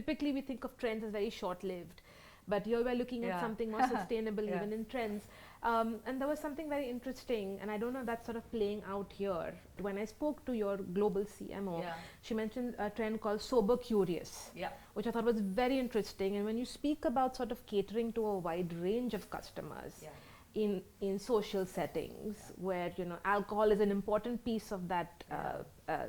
typically we think of trends as very short-lived, but here we're looking at something more sustainable even in trends. And there was something very interesting, and I don't know if that's sort of playing out here. When I spoke to your global CMO, she mentioned a trend called sober curious, which I thought was very interesting. And when you speak about sort of catering to a wide range of customers in social settings where, you know, alcohol is an important piece of that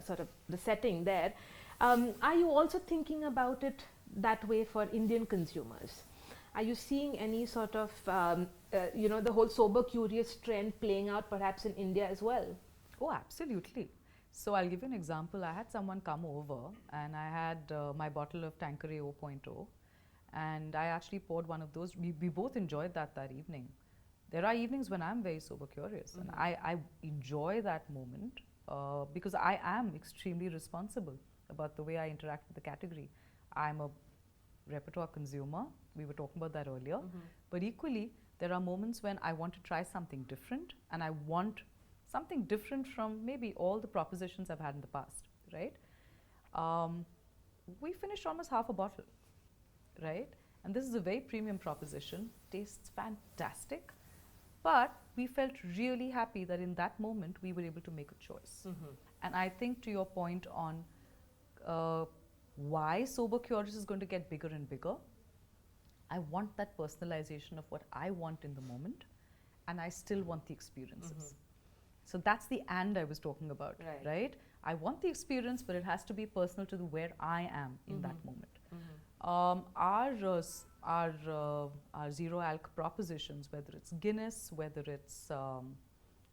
sort of the setting there, are you also thinking about it that way for Indian consumers? Are you seeing any sort of, you know, the whole sober curious trend playing out perhaps in India as well? Oh, absolutely. So I'll give you an example. I had someone come over and I had my bottle of Tanqueray 0.0, and I actually poured one of those. We both enjoyed that evening. There are evenings when I'm very sober curious, and I enjoy that moment because I am extremely responsible about the way I interact with the category. I'm a repertoire consumer. We were talking about that earlier. But equally, there are moments when I want to try something different, and I want something different from maybe all the propositions I've had in the past, right? We finished almost half a bottle, right? And this is a very premium proposition, tastes fantastic, but we felt really happy that in that moment we were able to make a choice. And I think to your point on why sober curious is going to get bigger and bigger, I want that personalization of what I want in the moment, and I still want the experiences. So that's the and I was talking about, right? I want the experience, but it has to be personal to where I am in that moment. Our zero alc propositions, whether it's Guinness, whether it's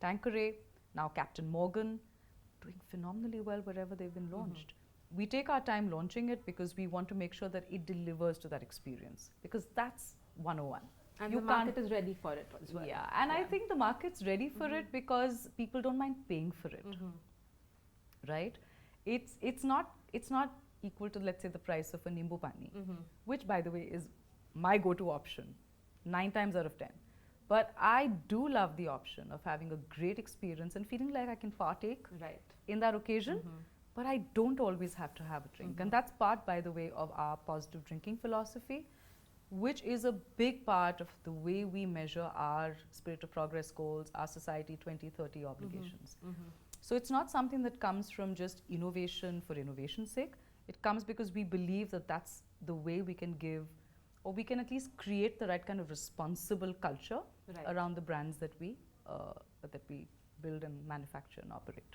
Tanqueray, now Captain Morgan, doing phenomenally well wherever they've been launched. We take our time launching it because we want to make sure that it delivers to that experience, because that's 101. And the market is ready for it as well. Yeah, and I think the market's ready for it because people don't mind paying for it, right? It's not equal to, let's say, the price of a Nimbu Pani, which, by the way, is my go-to option 9 times out of 10. But I do love the option of having a great experience and feeling like I can partake in that occasion. But I don't always have to have a drink. And that's part, by the way, of our positive drinking philosophy, which is a big part of the way we measure our Spirit of Progress goals, our Society 2030 obligations. So it's not something that comes from just innovation for innovation's sake. It comes because we believe that that's the way we can give, or we can at least create the right kind of responsible culture around the brands that we build and manufacture and operate.